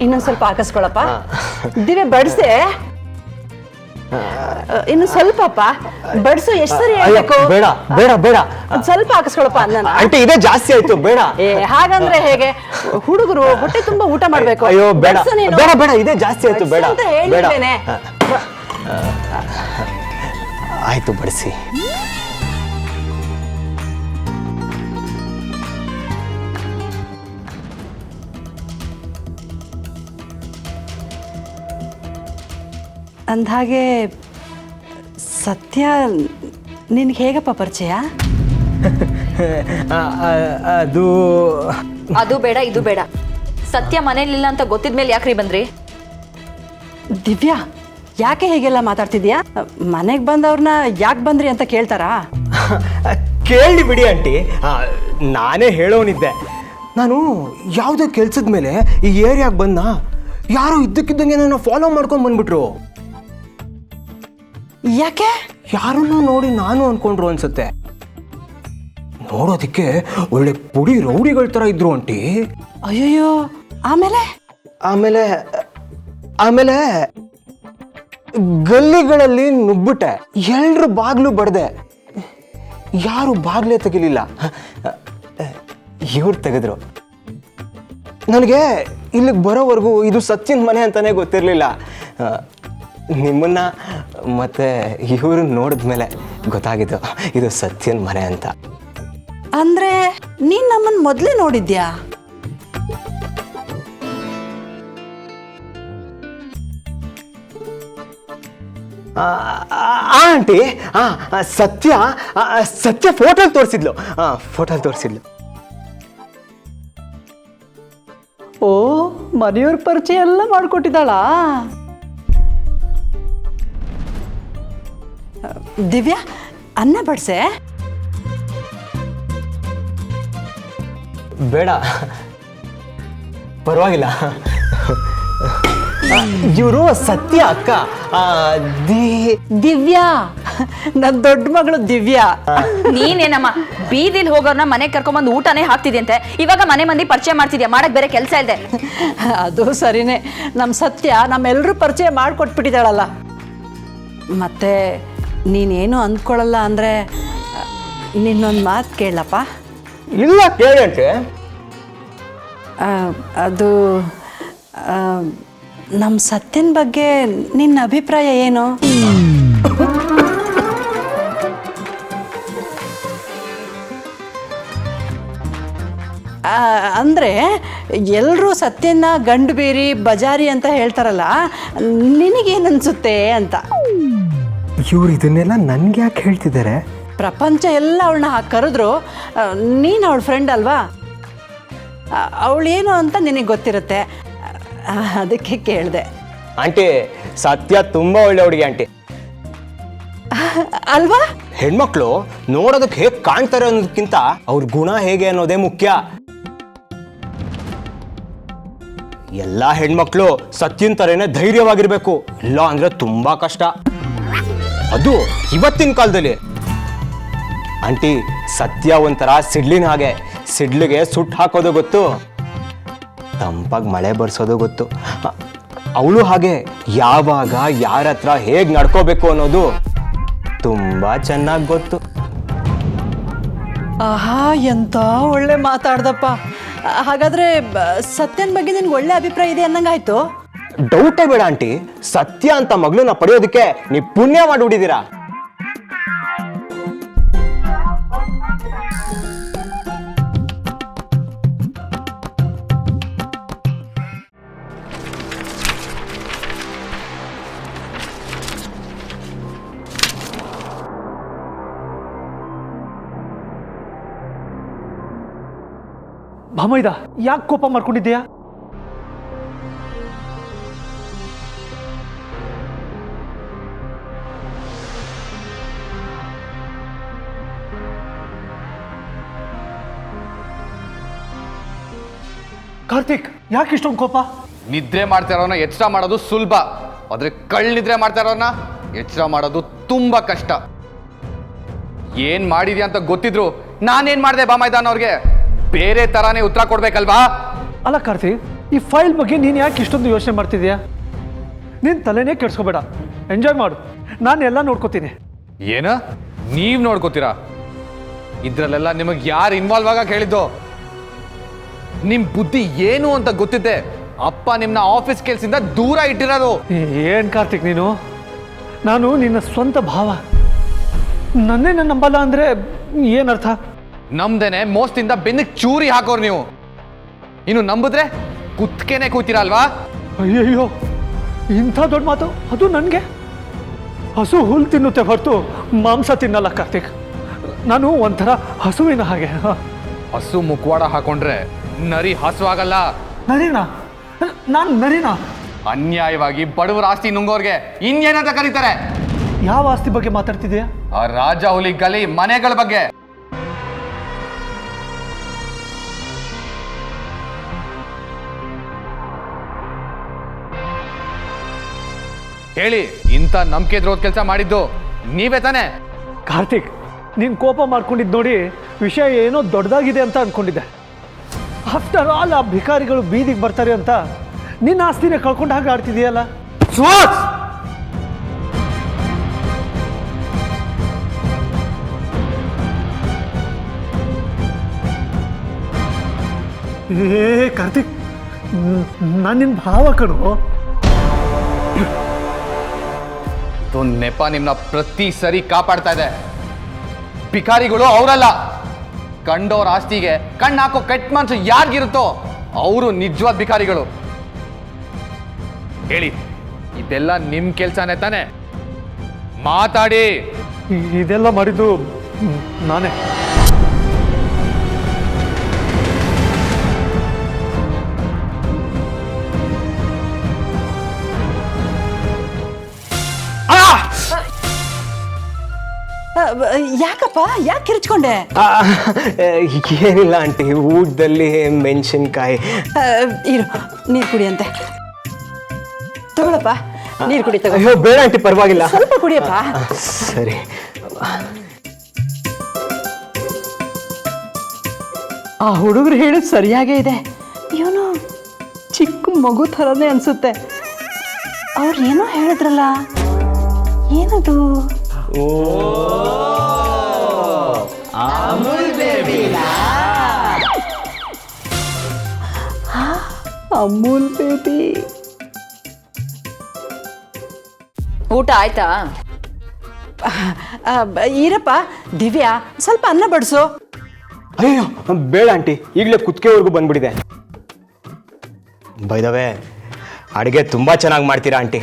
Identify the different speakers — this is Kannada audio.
Speaker 1: ಇನ್ನೊಂದು ಸ್ವಲ್ಪ ಹಾಕಿಸ್ಕೊಳಪ್ಪ. ದಿವ್ಯ ಬಡಿಸೆ, ಇನ್ನು ಸ್ವಲ್ಪಪ್ಪ ಬಡಿಸು. ಎಷ್ಟು ಸರಿ ಹೇಳ್ಬೇಕು?
Speaker 2: ಬೇಡ ಬೇಡ ಬೇಡ,
Speaker 1: ಸ್ವಲ್ಪ ಹಾಕಿಸ್ಕೊಳಪ್ಪ ಅನ್ನ.
Speaker 2: ಆಂಟಿ ಇದೇ ಜಾಸ್ತಿ ಆಯ್ತು, ಬೇಡ.
Speaker 1: ಹಾಗಂದ್ರೆ ಹೇಗೆ? ಹುಡುಗರು ಹೊಟ್ಟೆ ತುಂಬಾ ಊಟ ಮಾಡ್ಬೇಕು.
Speaker 2: ಅಯ್ಯೋ ಬೇಡ ಬೇಡ ಬೇಡ, ಇದೇ ಜಾಸ್ತಿ ಆಯ್ತು, ಬೇಡ ಬೇಡ. ಆಯ್ತು ಬಡಿಸಿ.
Speaker 1: ಅಂದಹಾಗೆ ಸತ್ಯ ನಿನ್ಗೆ ಹೇಗಪ್ಪ ಪರಿಚಯ?
Speaker 2: ಅದು
Speaker 3: ಅದು ಬೇಡ ಇದು ಬೇಡ. ಸತ್ಯ ಮನೇಲಿಲ್ಲ ಅಂತ ಗೊತ್ತಿದ್ಮೇಲೆ ಯಾಕ್ರಿ ಬಂದ್ರಿ?
Speaker 1: ದಿವ್ಯಾ, ಯಾಕೆ ಹೇಗೆಲ್ಲ ಮಾತಾಡ್ತಿದ್ಯಾ? ಮನೆಗೆ ಬಂದವ್ರನ್ನ ಯಾಕೆ ಬಂದ್ರಿ ಅಂತ ಕೇಳ್ತಾರಾ?
Speaker 2: ಕೇಳಿ ಬಿಡಿ ಆಂಟಿ, ನಾನೇ ಹೇಳೋನಿದ್ದೆ. ನಾನು ಯಾವುದೋ ಕೆಲ್ಸದ ಮೇಲೆ ಈ ಏರಿಯಾಗೆ ಬಂದ, ಯಾರೋ ಇದ್ದಕ್ಕಿದ್ದಂಗೆ ನನ್ನ ಫಾಲೋ ಮಾಡ್ಕೊಂಡು ಬಂದ್ಬಿಟ್ರು.
Speaker 1: ಯಾಕೆ?
Speaker 2: ಯಾರನ್ನೂ ನೋಡಿ ನಾನು ಅನ್ಕೊಂಡ್ರು ಅನ್ಸುತ್ತೆ. ನೋಡೋದಕ್ಕೆ ಒಳ್ಳೆ ಪುಡಿ ರೌಡಿಗಳ ಥರ ಇದ್ರು ಆಂಟಿ.
Speaker 1: ಅಯ್ಯಯ್ಯೋ, ಆಮೇಲೆ?
Speaker 2: ಆಮೇಲೆ ಆಮೇಲೆ ಗಲ್ಲಿಗಳಲ್ಲಿ ನುಗ್ಬಿಟ್ಟೆ, ಎಲ್ರು ಬಾಗ್ಲು ಬಡ್ದೆ, ಯಾರು ಬಾಗ್ಲೇ ತೆಗಿಲಿಲ್ಲ. ಇವ್ರು ತೆಗೆದ್ರು. ನನಗೆ ಇಲ್ಲಿಗೆ ಬರೋವರೆಗೂ ಇದು ಸತ್ಯನ ಮನೆ ಅಂತಾನೆ ಗೊತ್ತಿರಲಿಲ್ಲ. ನಿಮ್ಮನ್ನ ಮತ್ತೆ ಇವರು ನೋಡಿದ್ಮೇಲೆ ಗೊತ್ತಾಗಿದ್ದು ಇದು ಸತ್ಯನ ಮನೆ ಅಂತ.
Speaker 1: ಅಂದ್ರೆ ನೀನ್ ನಮ್ಮನ್ನ ಮೊದಲೇ ನೋಡಿದ್ಯಾ?
Speaker 2: ಆಂಟಿ ಸತ್ಯ ಸತ್ಯ ಫೋಟೋ ತೋರಿಸಿದ್ಲು.
Speaker 1: ಓ, ಮನೆಯವ್ರ ಪರಿಚಯ ಎಲ್ಲ ಮಾಡ್ಕೊಟ್ಟಿದ್ದಾಳಾ? ದಿವ್ಯಾ, ಅನ್ನ ಬಡ್ಸೆ.
Speaker 2: ಬೇಡ ಪರವಾಗಿಲ್ಲ. ಇವರು ಸತ್ಯ ಅಕ್ಕ.
Speaker 1: ದಿವ್ಯಾ, ನನ್ನ ದೊಡ್ಡ ಮಗಳು ದಿವ್ಯಾ.
Speaker 3: ನೀನೇನಮ್ಮ ಬೀದಿಲಿ ಹೋಗೋರ್ನ ಮನೆಗೆ ಕರ್ಕೊಂಬಂದು ಊಟನೇ ಹಾಕ್ತಿದ್ಯಂತೆ, ಇವಾಗ ಮನೆ ಮಂದಿ ಪರಿಚಯ ಮಾಡ್ತಿದ್ಯಾ? ಮಾಡಕ್ ಬೇರೆ ಕೆಲಸ ಇದೆ.
Speaker 1: ಅದು ಸರಿನೇ, ನಮ್ಮ ಸತ್ಯ ನಮ್ಮೆಲ್ಲರೂ ಪರಿಚಯ ಮಾಡಿಕೊಟ್ಬಿಟ್ಟಿದ್ದಾಳಲ್ಲ. ಮತ್ತೆ ನೀನೇನು ಅಂದ್ಕೊಳ್ಳಲ್ಲ ಅಂದರೆ ನಿನ್ನೊಂದು ಮಾತು ಕೇಳಪ್ಪ.
Speaker 2: ಇಲ್ಲ, ಕೇಳಂತೆ.
Speaker 1: ಅದು ನಮ್ಮ ಸತ್ಯನ ಬಗ್ಗೆ ನಿನ್ನ ಅಭಿಪ್ರಾಯ ಏನು? ಅಂದರೆ ಎಲ್ಲರೂ ಸತ್ಯನ ಗಂಡು ಬೀರಿ ಬಜಾರಿ ಅಂತ ಹೇಳ್ತಾರಲ್ಲ, ನಿನಗೇನನ್ಸುತ್ತೆ ಅಂತ.
Speaker 2: ಇವ್ರು ಇದನ್ನೆಲ್ಲ ನನ್ಗೆ ಯಾಕೆ ಹೇಳ್ತಿದ್ದಾರೆ?
Speaker 1: ಪ್ರಪಂಚ ಎಲ್ಲ ಅವಳನ್ನ ಕರೆದ್ರು, ನೀನು ಅವಳ ಫ್ರೆಂಡ್ ಅಲ್ವಾ, ಅವಳೇನು ಅಂತ ನಿನಗೆ ಗೊತ್ತಿರುತ್ತೆ, ಅದಕ್ಕೆ ಕೇಳಿದೆ.
Speaker 2: ಆಂಟಿ, ಸತ್ಯ ತುಂಬಾ ಒಳ್ಳೆ ಹುಡುಗಿ ಆಂಟಿ
Speaker 1: ಅಲ್ವಾ?
Speaker 2: ಹೆಣ್ಮಕ್ಳು ನೋಡೋದಕ್ಕೆ ಹೇಗೆ ಕಾಣ್ತಾರೆ ಅನ್ನೋದಕ್ಕಿಂತ ಅವ್ರ ಗುಣ ಹೇಗೆ ಅನ್ನೋದೇ ಮುಖ್ಯ. ಎಲ್ಲಾ ಹೆಣ್ಮಕ್ಳು ಸತ್ಯನ್ ತರೇನೆ ಧೈರ್ಯವಾಗಿರ್ಬೇಕು, ಇಲ್ಲ ಅಂದ್ರೆ ತುಂಬಾ ಕಷ್ಟ. ಅದು ಇವತ್ತಿನ ಕಾಲದಲ್ಲಿ. ಆಂಟಿ, ಸತ್ಯ ಒಂಥರ ಸಿಡ್ಲಿನ ಹಾಗೆ. ಸಿಡ್ಲಿಗೆ ಸುಟ್ಟು ಹಾಕೋದು ಗೊತ್ತು, ತಂಪಾಗಿ ಮಳೆ ಬರ್ಸೋದು ಗೊತ್ತು. ಅವಳು ಹಾಗೆ ಯಾವಾಗ ಯಾರ ಹತ್ರ ಹೇಗೆ ನಡ್ಕೋಬೇಕು ಅನ್ನೋದು ತುಂಬಾ ಚೆನ್ನಾಗಿ ಗೊತ್ತು.
Speaker 1: ಆಹಾ, ಎಂತ ಒಳ್ಳೆ ಮಾತಾಡ್ದಪ್ಪ. ಹಾಗಾದ್ರೆ ಸತ್ಯನ ಬಗ್ಗೆ ನಿನ್ಗೆ ಒಳ್ಳೆ ಅಭಿಪ್ರಾಯ ಇದೆ ಅನ್ನಂಗಾಯ್ತು.
Speaker 2: ಡೌಟೇ ಬೇಡ ಆಂಟಿ, ಸತ್ಯ ಅಂತ ಮಗಳನ್ನ ಪಡೆಯೋದಕ್ಕೆ ನೀವು ಪುಣ್ಯ ಮಾಡಿಬಿಟ್ಟಿದ್ದೀರಾ.
Speaker 4: ಭಾಮೈದ, ಯಾಕೆ ಕೋಪ ಮಾಡ್ಕೊಂಡಿದ್ದೀಯಾ? ಕಾರ್ತಿಕ್, ಯಾಕೆ ಇಷ್ಟೊಂದು ಕೋಪ?
Speaker 5: ನಿದ್ರೆ ಮಾಡ್ತಾ ಇರೋನ ಎಚ್ಚರ ಮಾಡೋದು ಸುಲಭ, ಆದ್ರೆ ಕಳ್ಳಿದ್ರೆ ಮಾಡ್ತಾ ಇರೋನ ಎಚ್ಚರ ಮಾಡೋದು ತುಂಬಾ ಕಷ್ಟ. ಏನ್ ಮಾಡಿದ್ಯಾ ಅಂತ ಗೊತ್ತಿದ್ರು ನಾನೇನ್ ಮಾಡಿದೆ ಭಾಮೈದಾನ್ ಅವ್ರಿಗೆ ಬೇರೆ ತರಾನೇ ಉತ್ತರ ಕೊಡ್ಬೇಕಲ್ವಾ?
Speaker 4: ಅಲ್ಲ ಕಾರ್ತಿಕ್, ಈ ಫೈಲ್ ಬಗ್ಗೆ ನೀನು ಯಾಕೆ ಇಷ್ಟೊಂದು ಯೋಚನೆ ಮಾಡ್ತಿದ್ಯಾ? ನೀನು ತಲೆನೇ ಕೆಡ್ಸ್ಕೋಬೇಡ, ಎಂಜಾಯ್ ಮಾಡು, ನಾನು ಎಲ್ಲ ನೋಡ್ಕೋತೀನಿ.
Speaker 5: ಏನ ನೀವ್ ನೋಡ್ಕೋತೀರಾ? ಇದ್ರಲ್ಲೆಲ್ಲ ನಿಮಗೆ ಯಾರು ಇನ್ವಾಲ್ವ್ ಆಗ ಹೇಳಿದ್ದು? ನಿಮ್ ಬುದ್ಧಿ ಏನು ಅಂತ ಗೊತ್ತಿದ್ದೆ ಅಪ್ಪ ನಿಮ್ನ ಆಫೀಸ್ ಕೆಲ್ಸದಿಂದ ದೂರ ಇಟ್ಟಿರೋದು.
Speaker 4: ಏನು ಕಾರ್ತಿಕ್ ನೀನು? ನಾನು ನಿನ್ನ ಸ್ವಂತ ಭಾವ, ನನ್ನೇ ನನ್ನ ನಂಬಲ್ಲ ಅಂದರೆ ಏನರ್ಥ?
Speaker 5: ನಮ್ದೇನೆ ಮೋಸದಿಂದ ಬೆನ್ನಕ್ಕೆ ಚೂರಿ ಹಾಕೋರು ನೀವು. ಇನ್ನು ನಂಬಿದ್ರೆ ಕುತ್ಕೆನೆ ಕೂತೀರಲ್ವಾ?
Speaker 4: ಅಯ್ಯಯ್ಯೋ, ಇಂಥ ದೊಡ್ಡ ಮಾತು, ಅದು ನನಗೆ? ಹಸು ಹುಲ್ ತಿನ್ನುತ್ತೆ ಹೊರತು ಮಾಂಸ ತಿನ್ನಲ್ಲ ಕಾರ್ತಿಕ್. ನಾನು ಒಂಥರ ಹಸುವಿನ ಹಾಗೆ.
Speaker 5: ಹಸು ಮುಖವಾಡ ಹಾಕೊಂಡ್ರೆ ನರಿ ಹಸು ಆಗಲ್ಲ.
Speaker 4: ನರಿನಾ? ನಾನು ನರಿನಾ?
Speaker 5: ಅನ್ಯಾಯವಾಗಿ ಬಡವರ ಆಸ್ತಿ ನುಂಗೋರ್ಗೆ ಇನ್ನೇನಂತ ಕರೀತಾರೆ?
Speaker 4: ಯಾವ ಆಸ್ತಿ ಬಗ್ಗೆ ಮಾತಾಡ್ತಿದ್ಯಾ?
Speaker 5: ಆ ರಾಜ ಹುಲಿ ಗಲಿ ಮನೆಗಳ ಬಗ್ಗೆ. ಹೇಳಿ, ಇಂಥ ನಂಬಿಕೆ ದ್ರೋಹ ಕೆಲಸ ಮಾಡಿದ್ದು ನೀವೇ ತಾನೇ?
Speaker 4: ಕಾರ್ತಿಕ್, ನೀನು ಕೋಪ ಮಾಡ್ಕೊಂಡಿದ್ದು ನೋಡಿ ವಿಷಯ ಏನೋ ದೊಡ್ಡದಾಗಿದೆ ಅಂತ ಅನ್ಕೊಂಡಿದ್ದೆ. ಆಫ್ಟರ್ ಆಲ್ ಆ ಭಿಕಾರಿಗಳು ಬೀದಿಗೆ ಬರ್ತಾರೆ ಅಂತ ನಿನ್ನ ಆಸ್ತಿನೇ ಕಳ್ಕೊಂಡು ಹಾಗೆ ಆಡ್ತಿದೆಯಲ್ಲ. ಏ ಕಾರ್ತಿಕ್, ನಾನು ನಿನ್ನ ಭಾವ ಕಣು.
Speaker 5: ಇದು ನೆಪ ನಿಮ್ನ ಪ್ರತಿ ಸರಿ ಕಾಪಾಡ್ತಾ ಇದೆ. ಭಿಕಾರಿಗಳು ಅವರಲ್ಲ, ಕಂಡೋರ್ ಆಸ್ತಿಗೆ ಕಣ್ಣು ಹಾಕೋ ಕೆಟ್ಟ ಮನ್ಸು ಯಾರಿಗಿರುತ್ತೋ ಅವರು ನಿಜವಾದ ಭಿಕಾರಿಗಳು. ಹೇಳಿ, ಇದೆಲ್ಲ ನಿಮ್ ಕೆಲ್ಸನೇ ತಾನೆ? ಮಾತಾಡಿ.
Speaker 4: ಇದೆಲ್ಲ ಮಾಡಿದ್ದು ನಾನೇ.
Speaker 1: ಯಾಕಪ್ಪ, ಯಾಕೆ ಕಿರ್ಚ್ಕೊಂಡೆ?
Speaker 2: ಏನಿಲ್ಲ ಆಂಟಿ, ಊಟದಲ್ಲಿ ಮೆಣಸಿನ್ಕಾಯಿ.
Speaker 1: ಇರು, ನೀರು ಕುಡಿಯಂತೆ. ತಗೊಳಪ್ಪ, ನೀರು ಕುಡಿ ತಗೋ.
Speaker 2: ಅಯ್ಯೋ ಬೇಡ ಆಂಟಿ, ಪರವಾಗಿಲ್ಲ.
Speaker 1: ಸ್ವಲ್ಪ ಕುಡಿಯಪ್ಪ.
Speaker 2: ಸರಿ.
Speaker 1: ಆ ಹುಡುಗರು ಹೇಳಿದ್ ಸರಿಯಾಗೇ ಇದೆ. ಇವನು ಚಿಕ್ಕ ಮಗು ಥರನೇ ಅನ್ಸುತ್ತೆ. ಅವ್ರು ಏನೋ ಹೇಳಿದ್ರಲ್ಲ, ಏನದು? ಅಮೂಲ್ ಬೇಬಿ.
Speaker 3: ಊಟ ಆಯ್ತಾ?
Speaker 1: ಈರಪ್ಪ, ದಿವ್ಯಾ ಸ್ವಲ್ಪ ಅನ್ನ ಬಡಿಸು.
Speaker 2: ಅಯ್ಯೋ ಬೇಡ ಆಂಟಿ, ಈಗಲೇ ಕುತ್ತಿಗೆವರೆಗೂ ಬಂದ್ಬಿಟ್ಟಿದೆ. ಬೈ ದ ವೇ, ಅಡುಗೆ ತುಂಬ ಚೆನ್ನಾಗಿ ಮಾಡ್ತೀರಾ ಆಂಟಿ.